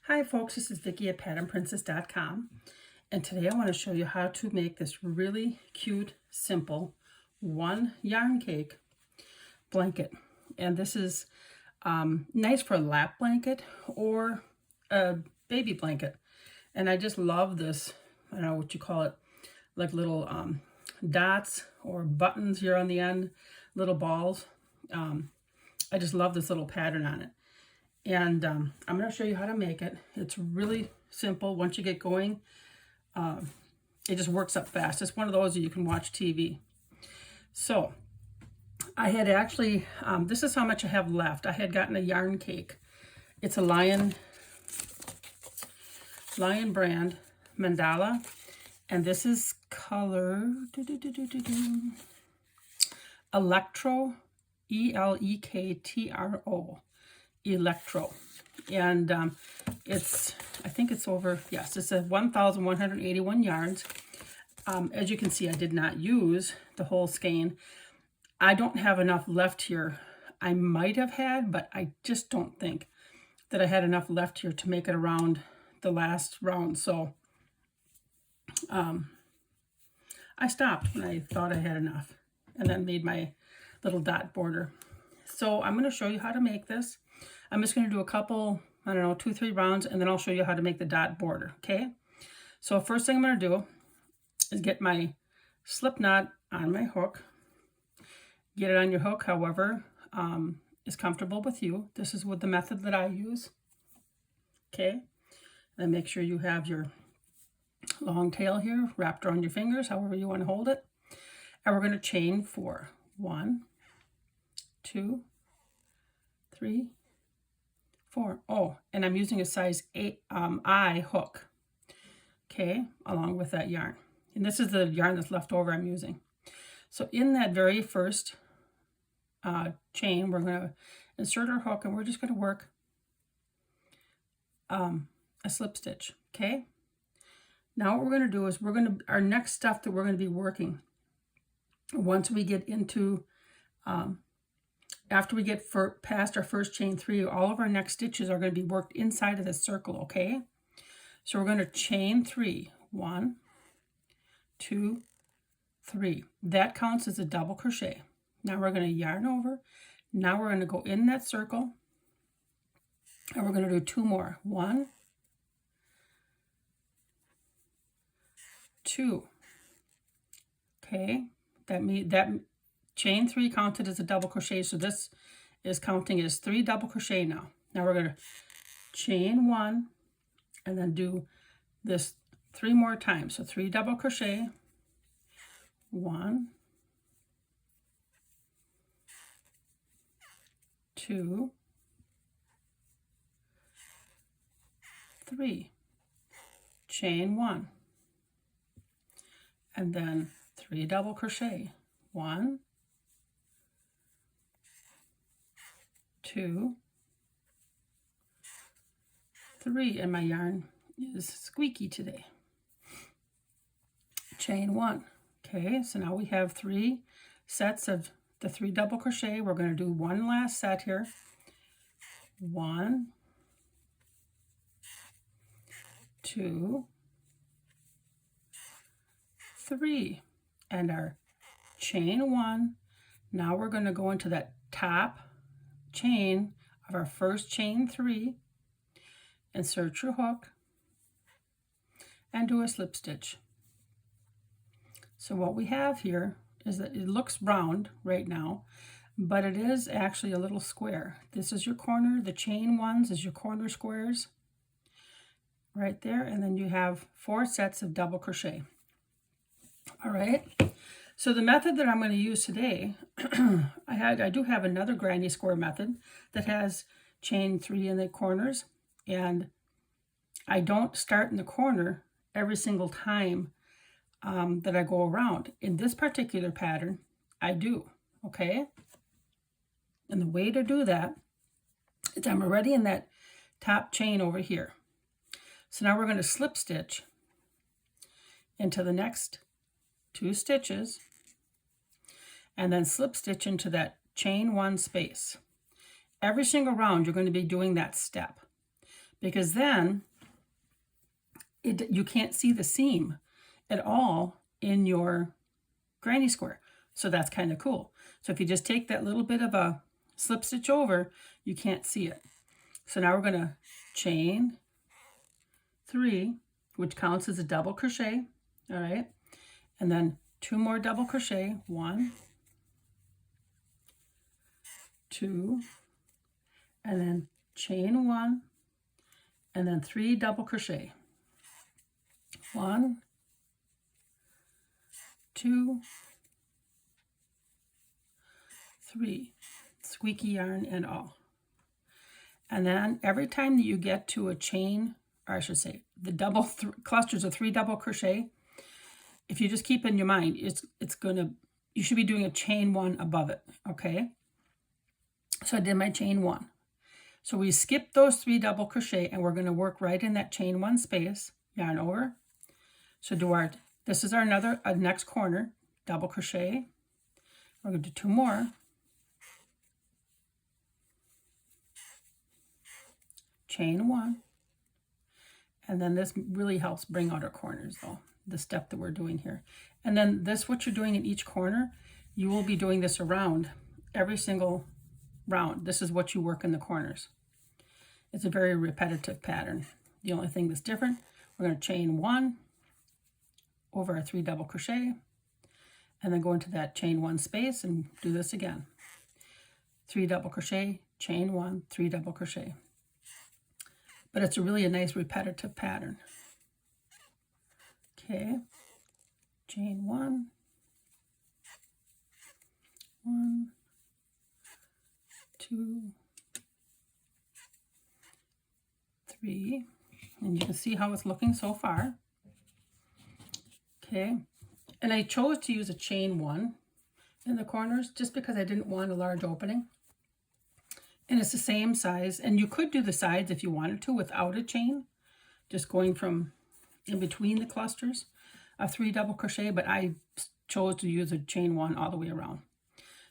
Hi folks, this is Vicki at patternprincess.com, and today I want to show you how to make this really cute, simple one yarn cake blanket. And this is nice for a lap blanket or a baby blanket. And I just love this, I don't know what you call it, like little dots or buttons here on the end, little balls. I just love this little pattern on it. And I'm going to show you how to make it. It's really simple. Once you get going, it just works up fast. It's one of those that you can watch TV. So I had actually, this is how much I have left. I had gotten a yarn cake. It's a Lion brand, Mandala. And this is color Elektro, Elektro. Elektro, and I think it's over, yes, it's a 1,181 yards. As you can see, I did not use the whole skein. I don't have enough left here. I might have had, but I just don't think that I had enough left here to make it around the last round. So I stopped when I thought I had enough and then made my little dot border. So I'm going to show you how to make this. I'm just going to do a couple, I don't know, 2-3 rounds, and then I'll show you how to make the dot border, okay? So first thing I'm going to do is get my slip knot on my hook. Get it on your hook, however is comfortable with you. This is with the method that I use, okay? And make sure you have your long tail here wrapped around your fingers, however you want to hold it. And we're going to chain 4. 1, 2, 3, 4. Oh, and I'm using a size 8 I hook, okay, along with that yarn. And this is the yarn that's left over I'm using. So in that very first chain, we're going to insert our hook, and we're just going to work a slip stitch, okay? Now what we're going to do is our next stuff that we're going to be working, once we get into after we get past our first chain 3, all of our next stitches are going to be worked inside of this circle, okay? So we're going to chain 3. 1, 2, 3. That counts as a double crochet. Now we're going to yarn over. Now we're going to go in that circle, and we're going to do 2 more. 1, 2. Okay, that chain 3 counted as a double crochet, so this is counting as 3 double crochet now. Now we're going to chain 1 and then do this 3 more times. So 3 double crochet, 1, 2, 3, chain 1, and then 3 double crochet, 1, 2, 3, and my yarn is squeaky today. Chain 1. Okay, so now we have 3 sets of the 3 double crochet. We're going to do one last set here. 1, 2, 3, and our chain 1. Now we're going to go into that top chain of our first chain 3, insert your hook, and do a slip stitch. So what we have here is that it looks round right now, but it is actually a little square. This is your corner. The chain 1s is your corner squares right there, and then you have 4 sets of double crochet. All right, so the method that I'm going to use today, I do have another Granny Square method that has chain 3 in the corners, and I don't start in the corner every single time that I go around. In this particular pattern, I do, okay? And the way to do that is I'm already in that top chain over here. So now we're going to slip stitch into the next 2 stitches, and then slip stitch into that chain 1 space. Every single round you're going to be doing that step, because then you can't see the seam at all in your granny square. So that's kind of cool. So if you just take that little bit of a slip stitch over, you can't see it. So now we're going to chain 3, which counts as a double crochet. All right. And then 2 more double crochet. 1, 2, and then chain 1, and then 3 double crochet. 1, 2, 3, squeaky yarn and all. And then every time that you get to a chain, or I should say the double clusters of 3 double crochet, if you just keep in your mind, you should be doing a chain 1 above it, okay? So I did my chain 1. So we skip those 3 double crochet, and we're going to work right in that chain 1 space, yarn over. So this is our next corner, double crochet. We're going to do 2 more. Chain 1. And then this really helps bring out our corners though, the step that we're doing here. And then what you're doing in each corner, you will be doing this around every single round. This is what you work in the corners. It's a very repetitive pattern. The only thing that's different, we're going to chain 1 over our 3 double crochet, and then go into that chain 1 space and do this again. 3 double crochet, chain 1, 3 double crochet. But it's really a nice repetitive pattern. Okay, chain 1, 1, 2, 3, and you can see how it's looking so far. Okay, and I chose to use a chain 1 in the corners just because I didn't want a large opening. And it's the same size, and you could do the sides if you wanted to without a chain, just going from in between the clusters of 3 double crochet, but I chose to use a chain 1 all the way around.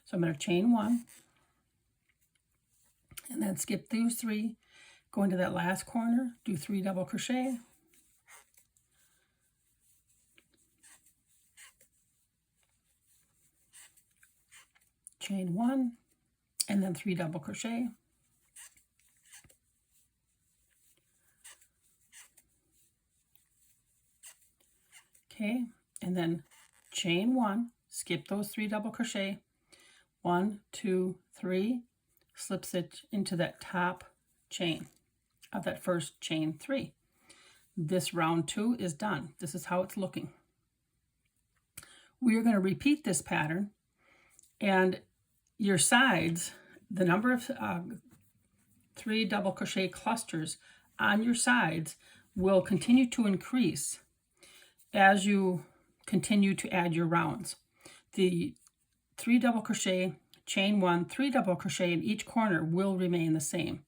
So I'm going to chain 1, and then skip these 3, go into that last corner, do 3 double crochet, chain 1, and then 3 double crochet, okay, and then chain 1, skip those 3 double crochet, 1, 2, 3, slip stitch into that top chain of that first chain 3. This round 2 is done. This is how it's looking. We are going to repeat this pattern, and your sides, the number of 3 double crochet clusters on your sides will continue to increase as you continue to add your rounds. The 3 double crochet, chain 1, 3 double crochet in each corner will remain the same.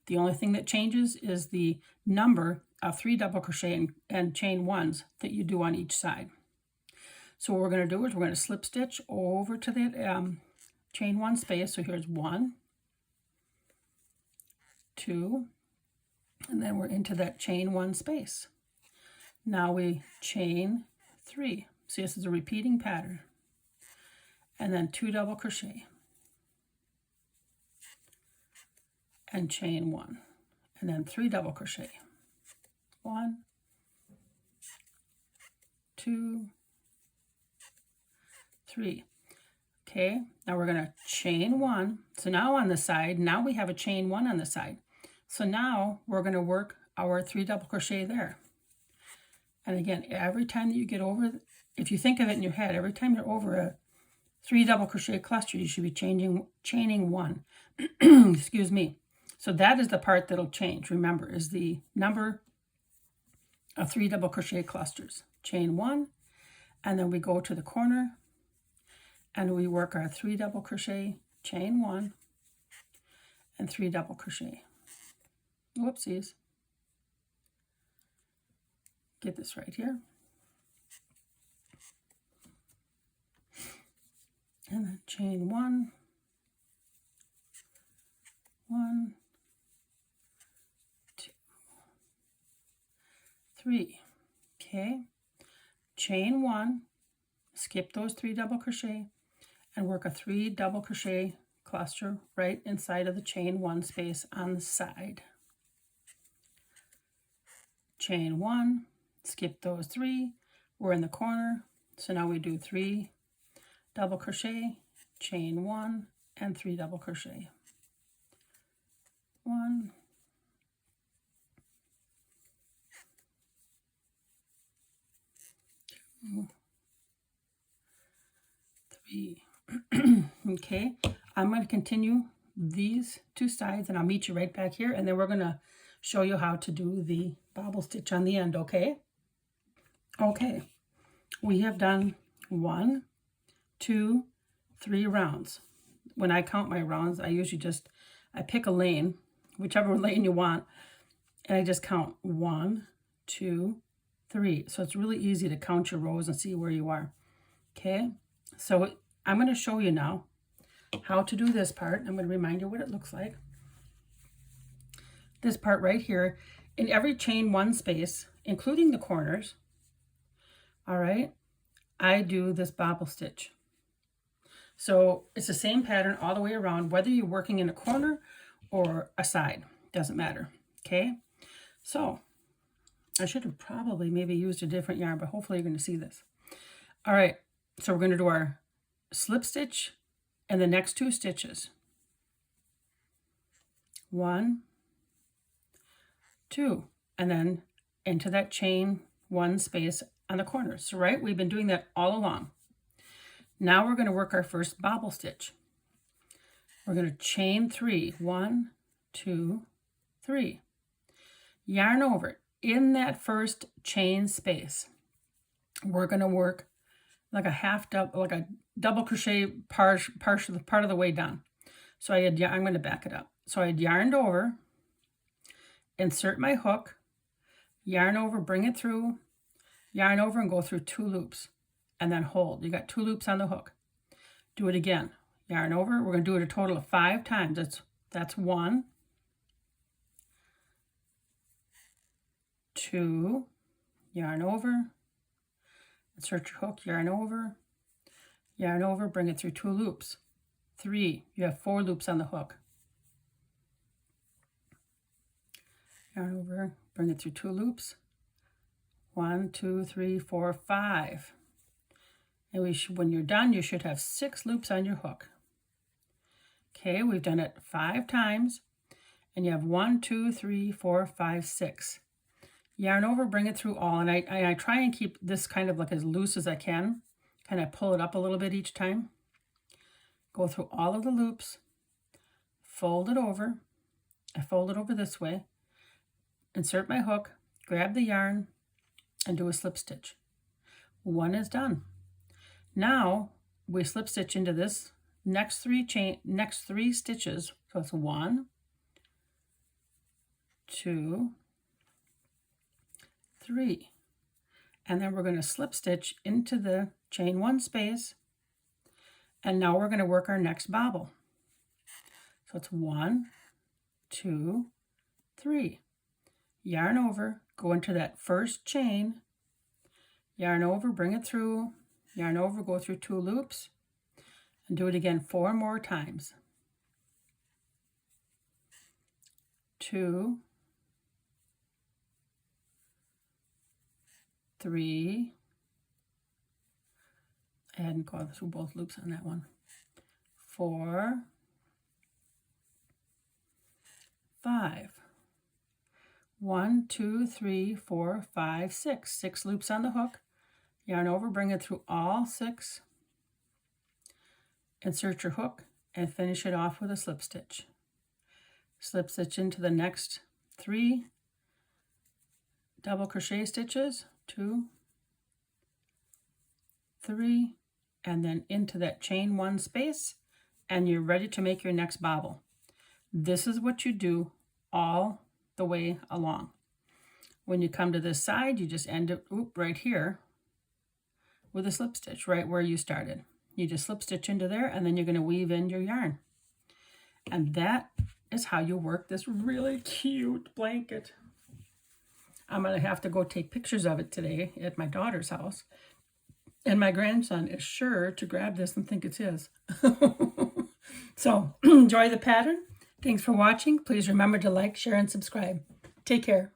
The only thing that changes is the number of 3 double crochet and chain 1s that you do on each side. So what we're going to do is we're going to slip stitch over to the chain 1 space. So here's 1, 2, and then we're into that chain 1 space. Now we chain 3. See, this is a repeating pattern. And then 2 double crochet. And chain 1. And then 3 double crochet. 1, 2, 3. Okay, now we're going to chain 1. So now on the side, now we have a chain 1 on the side. So now we're going to work our 3 double crochet there. And again, every time that you get over, if you think of it in your head, every time you're over a 3 double crochet cluster, you should be chaining 1. Excuse me. So that is the part that'll change, remember, is the number of 3 double crochet clusters. Chain 1, and then we go to the corner, and we work our 3 double crochet, chain 1, and 3 double crochet. Whoopsies. Get this right here. And then chain 1, 1, 2, 3. Okay, chain 1, skip those 3 double crochet, and work a 3 double crochet cluster right inside of the chain 1 space on the side. Chain 1, skip those 3, we're in the corner, so now we do 3 double crochet, chain 1, and 3 double crochet. 1, 2, 3. Okay, I'm going to continue these 2 sides and I'll meet you right back here, and then we're going to show you how to do the bobble stitch on the end, okay? Okay, we have done 1, 2, 3 rounds. When I count my rounds, I usually I pick a lane, whichever lane you want, and I just count 1, 2, 3. So it's really easy to count your rows and see where you are. Okay, so I'm going to show you now how to do this part. I'm going to remind you what it looks like. This part right here, in every chain 1 space, including the corners, all right, I do this bobble stitch. So it's the same pattern all the way around, whether you're working in a corner or a side, doesn't matter, okay? So I should have probably maybe used a different yarn, but hopefully you're going to see this. All right, so we're going to do our slip stitch and the next 2 stitches. 1, 2, and then into that chain 1 space on the corners. So right, we've been doing that all along. Now we're going to work our first bobble stitch. We're going to chain 3, 1, 2, 3. Yarn over. In that first chain space, we're going to work like a double crochet part of the way done. So I'm going to back it up. So I had yarned over, insert my hook, yarn over, bring it through, yarn over and go through 2 loops, and then hold. You got 2 loops on the hook. Do it again. Yarn over. We're going to do it a total of 5 times. That's 1, 2, yarn over, insert your hook, yarn over, bring it through 2 loops. 3, you have 4 loops on the hook. Yarn over, bring it through 2 loops. 1, 2, 3, 4, 5. And when you're done, you should have 6 loops on your hook. Okay, we've done it 5 times, and you have 1, 2, 3, 4, 5, 6. Yarn over, bring it through all, and I try and keep this kind of like as loose as I can. Kind of pull it up a little bit each time. Go through all of the loops, fold it over. I fold it over this way, insert my hook, grab the yarn, and do a slip stitch. 1 is done. Now we slip stitch into this next 3 stitches. So it's 1, 2, 3, and then we're going to slip stitch into the chain 1 space, and now we're going to work our next bobble. So it's 1, 2, 3. Yarn over, go into that first chain, yarn over, bring it through, yarn over, go through 2 loops, and do it again 4 more times. 2, 3, and go through both loops on that one. 4, 5. 1, 2, 3, 4, 5, 6. 6 loops on the hook. Yarn over, bring it through all 6. Insert your hook and finish it off with a slip stitch. Slip stitch into the next 3 double crochet stitches. 2, 3, and then into that chain 1 space, and you're ready to make your next bobble. This is what you do all the way along. When you come to this side, you just end it right here with a slip stitch right where you started. You just slip stitch into there, and then you're going to weave in your yarn. And that is how you work this really cute blanket. I'm going to have to go take pictures of it today at my daughter's house. And my grandson is sure to grab this and think it's his. So enjoy the pattern. Thanks for watching. Please remember to like, share, and subscribe. Take care.